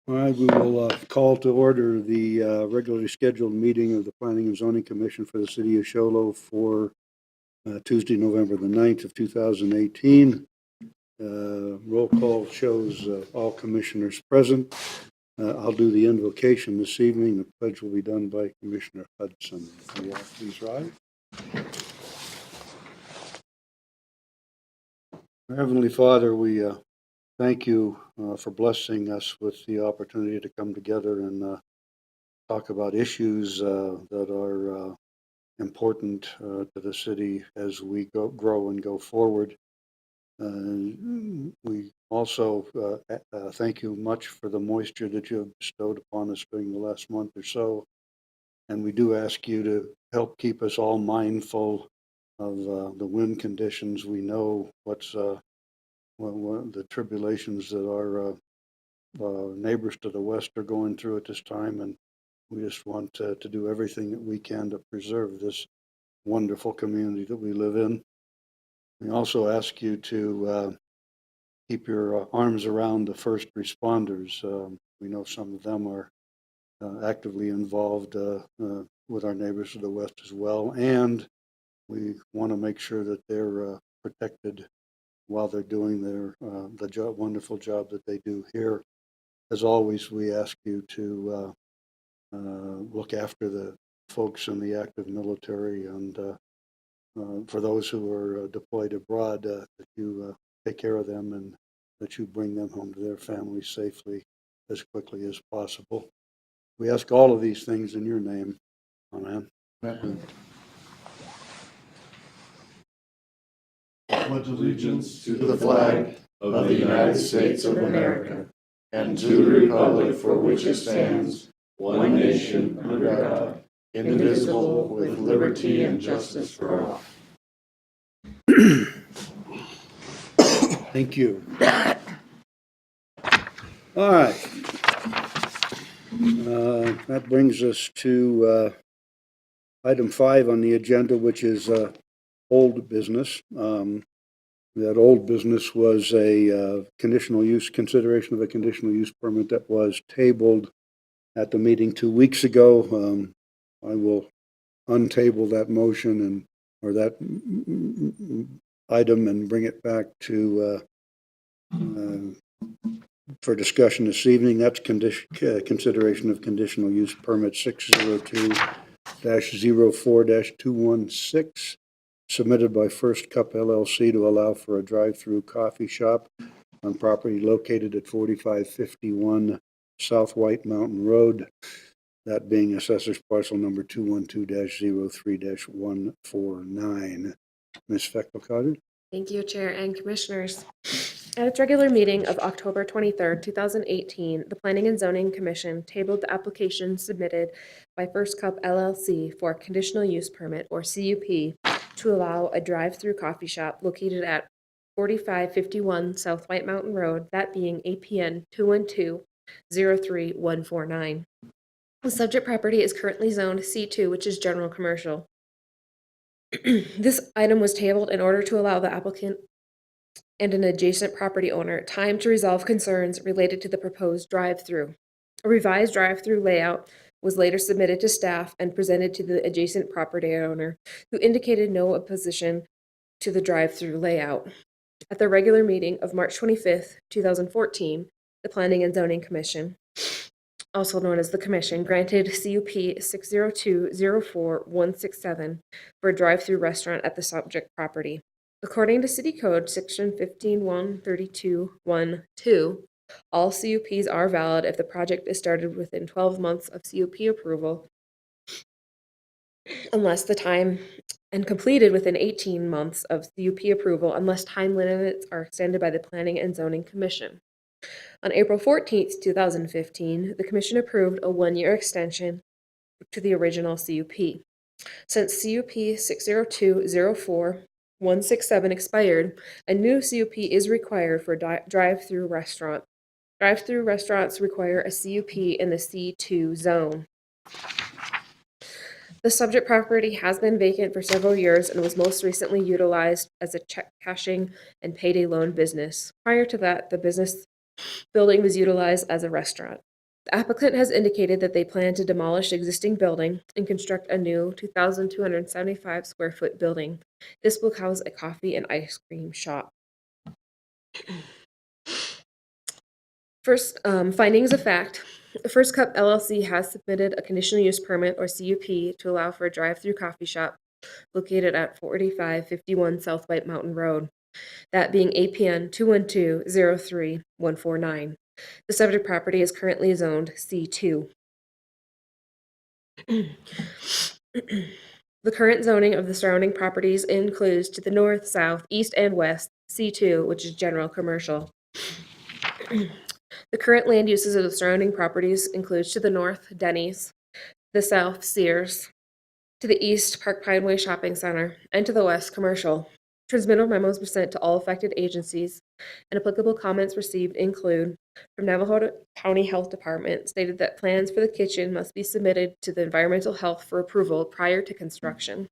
All right, we will call to order the regularly scheduled meeting of the Planning and Zoning Commission for the City of Show Low for Tuesday, November the 9th of 2018. Roll call shows all commissioners present. I'll do the invocation this evening. The pledge will be done by Commissioner Hudson. Will you all please rise? Our Heavenly Father, we thank you for blessing us with the opportunity to come together and talk about issues that are important to the city as we grow and go forward. We also thank you much for the moisture that you have bestowed upon us during the last month or so. And we do ask you to help keep us all mindful of the wind conditions. We know what's the tribulations that our neighbors to the west are going through at this time, and we just want to do everything that we can to preserve this wonderful community that we live in. We also ask you to keep your arms around the first responders. We know some of them are actively involved with our neighbors to the west as well, and we want to make sure that they're protected while they're doing their wonderful job that they do here. As always, we ask you to look after the folks in the active military, and for those who are deployed abroad, that you take care of them and that you bring them home to their families safely as quickly as possible. We ask all of these things in your name. Amen. Amen. I pledge allegiance to the flag of the United States of America and to the republic for which it stands, one nation under God, indivisible, with liberty and justice for all. Thank you. All right. That brings us to item 5 on the agenda, which is old business. That old business was a consideration of a conditional use permit that was tabled at the meeting 2 weeks ago. I will untable that motion or that item and bring it back to for discussion this evening. That's consideration of conditional use permit 602-04-216, submitted by First Cup LLC to allow for a drive-through coffee shop on property located at 4551 South White Mountain Road, that being assessor's parcel number 212-03-149. Ms. Feckelcotter? Thank you, Chair and Commissioners. At its regular meeting of October 23rd, 2018, the Planning and Zoning Commission tabled the application submitted by First Cup LLC for a conditional use permit, or CUP, to allow a drive-through coffee shop located at 4551 South White Mountain Road, that being APN 212-03149. The subject property is currently zoned C2, which is general commercial. This item was tabled in order to allow the applicant and an adjacent property owner time to resolve concerns related to the proposed drive-through. A revised drive-through layout was later submitted to staff and presented to the adjacent property owner, who indicated no opposition to the drive-through layout. At the regular meeting of March 25th, 2014, the Planning and Zoning Commission, also known as the Commission, granted CUP 602-04-167 for a drive-through restaurant at the subject property. According to City Code Section 15-132-1-2, all CUPs are valid if the project is started within 12 months of CUP approval, unless the time, and completed within 18 months of CUP approval, unless time limits are extended by the Planning and Zoning Commission. On April 14th, 2015, the Commission approved a 1-year extension to the original CUP. Since CUP 602-04-167 expired, a new CUP is required for drive-through restaurant. Drive-through restaurants require a CUP in the C2 zone. The subject property has been vacant for several years and was most recently utilized as a check cashing and payday loan business. Prior to that, the business building was utilized as a restaurant. The applicant has indicated that they plan to demolish the existing building and construct a new 2,275 square foot building. This will house a coffee and ice cream shop. First, findings of fact. First Cup LLC has submitted a conditional use permit or CUP to allow for a drive-through coffee shop located at 4551 South White Mountain Road, that being APN 212-03-149. The subject property is currently zoned C2. The current zoning of the surrounding properties includes to the north, south, east, and west C2, which is general commercial. The current land uses of the surrounding properties includes to the north, Denny's, the south, Sears, to the east, Park Pineway Shopping Center, and to the west, commercial. Transmittal memos were sent to all affected agencies, and applicable comments received include from Navajo County Health Department stated that plans for the kitchen must be submitted to the environmental health for approval prior to construction.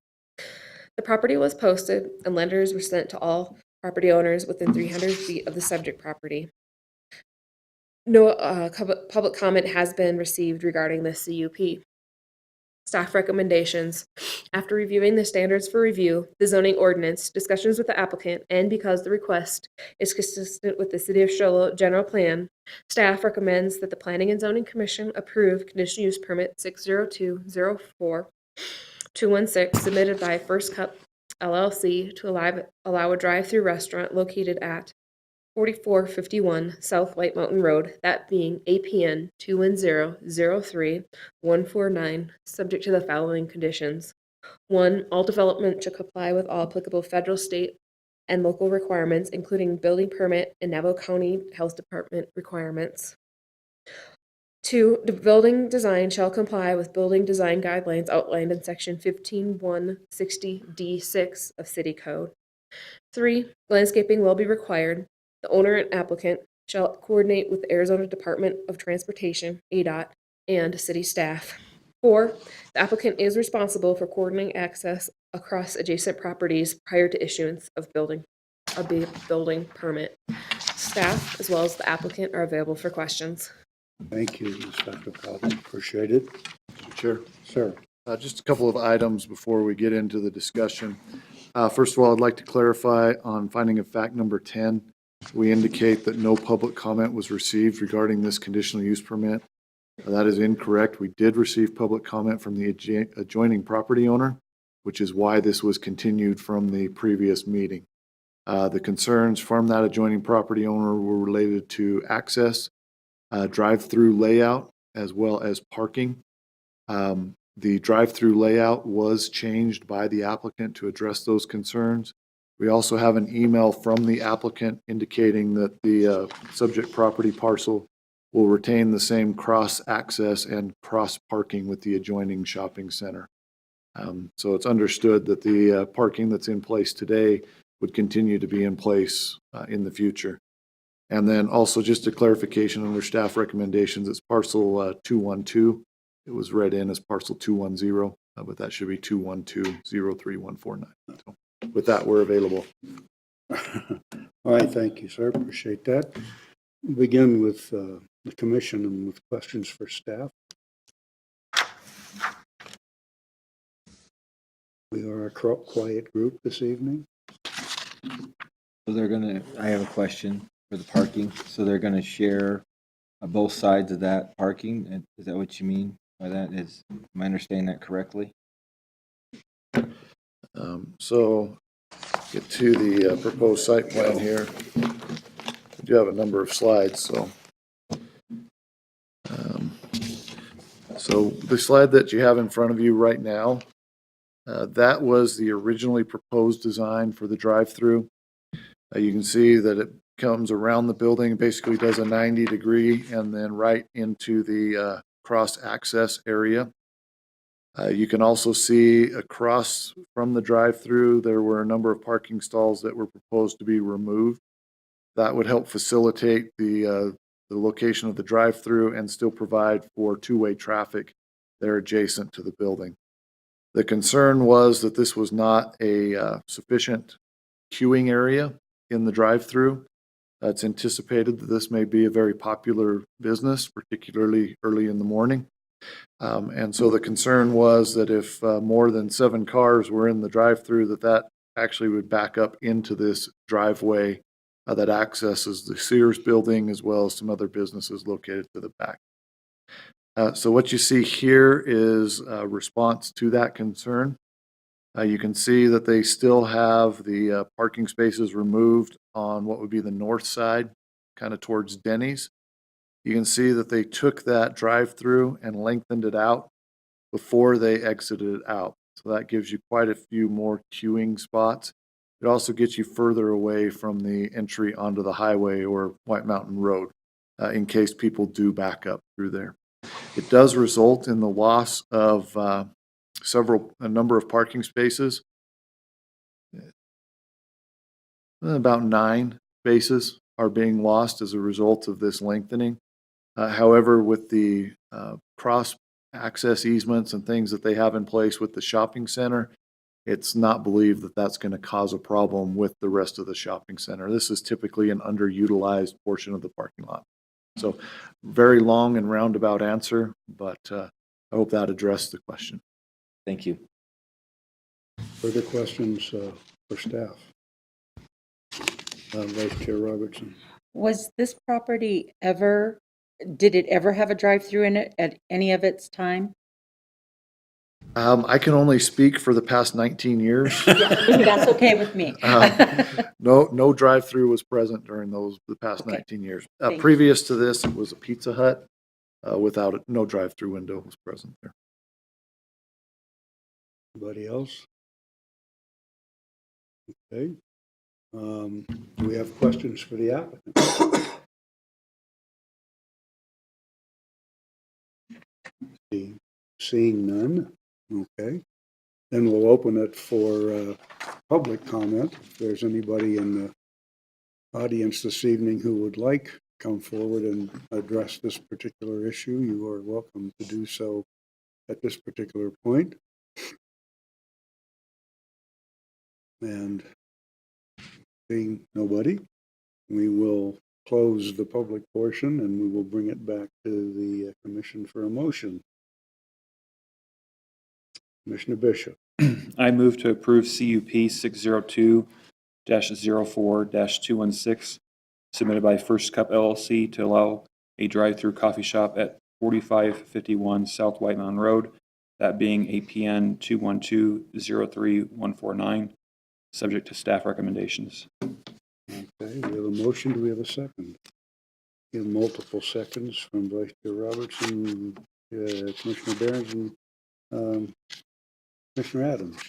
The property was posted, and letters were sent to all property owners within 300 feet of the subject property. No public comment has been received regarding this CUP. Staff recommendations. After reviewing the standards for review, the zoning ordinance, discussions with the applicant, and because the request is consistent with the City of Charlotte general plan, staff recommends that the Planning and Zoning Commission approve conditional use permit 60204-216 submitted by First Cup LLC to allow a drive-through restaurant located at 4451 South White Mountain Road, that being APN 210-03-149, subject to the following conditions. 1. All development should comply with all applicable federal, state, and local requirements, including building permit and Navajo County Health Department requirements. 2. The building design shall comply with building design guidelines outlined in Section 15160D6 of City Code. 3. Landscaping will be required. The owner and applicant shall coordinate with the Arizona Department of Transportation, ADOT, and city staff. 4. The applicant is responsible for coordinating access across adjacent properties prior to issuance of a building permit. Staff, as well as the applicant, are available for questions. Thank you, Ms. Dr. Cotton. Appreciate it. Mr. Chair. Sir. Just a couple of items before we get into the discussion. First of all, I'd like to clarify on finding of fact number 10. We indicate that no public comment was received regarding this conditional use permit. That is incorrect. We did receive public comment from the adjoining property owner, which is why this was continued from the previous meeting. The concerns from that adjoining property owner were related to access, drive-through layout, as well as parking. The drive-through layout was changed by the applicant to address those concerns. We also have an email from the applicant indicating that the subject property parcel will retain the same cross-access and cross-parking with the adjoining shopping center. So it's understood that the parking that's in place today would continue to be in place in the future. And then also just a clarification under staff recommendations, it's parcel 212. It was read in as parcel 210, but that should be 212-03149. So with that, we're available. All right, thank you, sir. Appreciate that. We'll begin with the commission and with questions for staff. We are a quiet group this evening. So I have a question for the parking. So they're gonna share both sides of that parking? Is that what you mean by that? Am I understanding that correctly? So get to the proposed site plan here. We do have a number of slides, so the slide that you have in front of you right now, that was the originally proposed design for the drive-through. You can see that it comes around the building, basically does a 90-degree, and then right into the cross-access area. You can also see across from the drive-through, there were a number of parking stalls that were proposed to be removed. That would help facilitate the location of the drive-through and still provide for two-way traffic there adjacent to the building. The concern was that this was not a sufficient queuing area in the drive-through. It's anticipated that this may be a very popular business, particularly early in the morning. And so the concern was that if more than 7 cars were in the drive-through, that actually would back up into this driveway that accesses the Sears building as well as some other businesses located to the back. So what you see here is a response to that concern. You can see that they still have the parking spaces removed on what would be the north side, kind of towards Denny's. You can see that they took that drive-through and lengthened it out before they exited it out. So that gives you quite a few more queuing spots. It also gets you further away from the entry onto the highway or White Mountain Road in case people do back up through there. It does result in the loss of a number of parking spaces. About 9 spaces are being lost as a result of this lengthening. However, with the cross access easements and things that they have in place with the shopping center, it's not believed that that's going to cause a problem with the rest of the shopping center. This is typically an underutilized portion of the parking lot. So very long and roundabout answer, but I hope that addressed the question. Thank you. Further questions for staff? Vice Chair Robertson. Was this property did it ever have a drive-through in it at any of its time? I can only speak for the past 19 years. That's okay with me. No drive-through was present during the past Okay. 19 years. Thank you. Previous to this, it was a Pizza Hut without it. No drive-through window was present there. Anybody else? Okay. Do we have questions for the applicant? Seeing none, okay. Then we'll open it for public comment. If there's anybody in the audience this evening who would like to come forward and address this particular issue, you are welcome to do so at this particular point. And seeing nobody, we will close the public portion and we will bring it back to the commission for a motion. Commissioner Bishop. I move to approve CUP 602-04-216 submitted by First Cup LLC to allow a drive-through coffee shop at 4551 South White Mountain Road, that being APN 212-03149, subject to staff recommendations. Okay, we have a motion. Do we have a second? We have multiple seconds from Vice Chair Robertson, Commissioner Barons, and Commissioner Adams.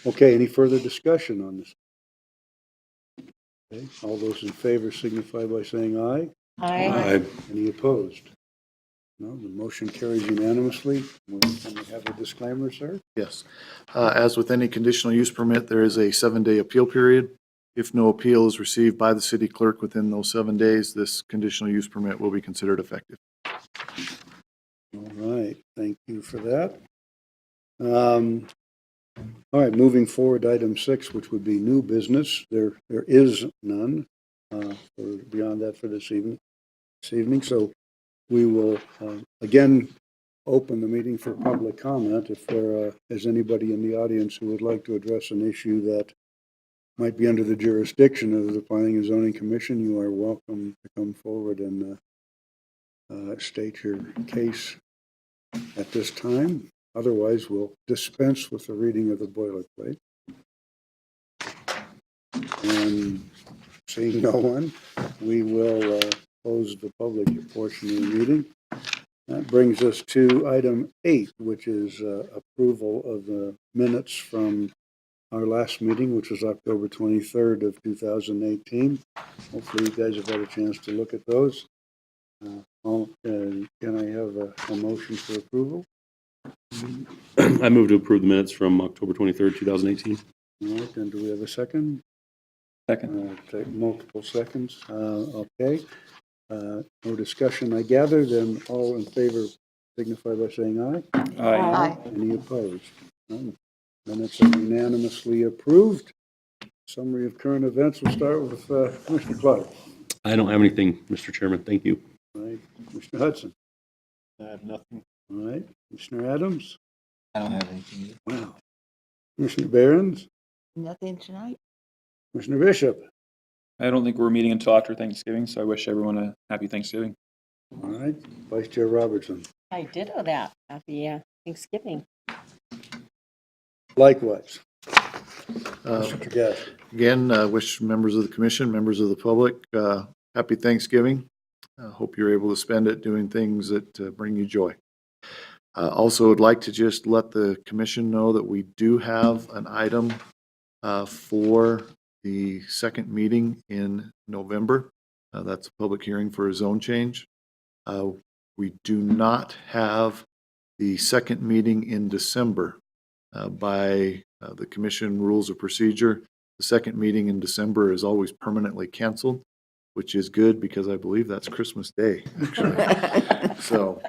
Okay, any further discussion on this? Okay, all those in favor signify by saying aye. Aye. Any opposed? No, the motion carries unanimously. Can we have a disclaimer, sir? Yes. As with any conditional use permit, there is a 7-day appeal period. If no appeal is received by the city clerk within those 7 days, this conditional use permit will be considered effective. All right, thank you for that. All right, moving forward, item 6, which would be new business. There is none beyond that for this evening. So we will again open the meeting for public comment. If there is anybody in the audience who would like to address an issue that might be under the jurisdiction of the Planning and Zoning Commission, you are welcome to come forward and state your case at this time. Otherwise, we'll dispense with the reading of the boilerplate. And seeing no one, we will close the public portion of the meeting. That brings us to item 8, which is approval of the minutes from our last meeting, which was October 23rd of 2018. Hopefully you guys have had a chance to look at those. Can I have a motion for approval? I move to approve the minutes from October 23rd, 2018. All right, and do we have a second? Second. Take multiple seconds. Okay. No discussion, I gather. Then all in favor signify by saying aye. Aye. Any opposed? None. Minutes are unanimously approved. Summary of current events, we'll start with Commissioner Clark. I don't have anything, Mr. Chairman. Thank you. All right, Commissioner Hudson. I have nothing. All right, Commissioner Adams. I don't have anything. Wow. Commissioner Barron's. Nothing tonight. Commissioner Bishop. I don't think we're meeting until after Thanksgiving, so I wish everyone a happy Thanksgiving. All right, Vice Chair Robertson. I ditto that. Happy Thanksgiving. Likewise. Uh, Mr. Gaspar. Again, wish members of the commission, members of the public, happy Thanksgiving. Hope you're able to spend it doing things that bring you joy. Also, would like to just let the commission know that we do have an item for the second meeting in November. That's a public hearing for a zone change. We do not have the second meeting in December. By the commission rules of procedure, the second meeting in December is always permanently canceled, which is good because I believe that's Christmas Day, actually. So,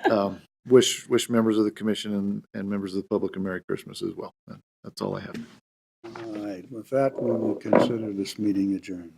wish members of the commission and members of the public a Merry Christmas as well. That's all I have. All right, with that, we will consider this meeting adjourned.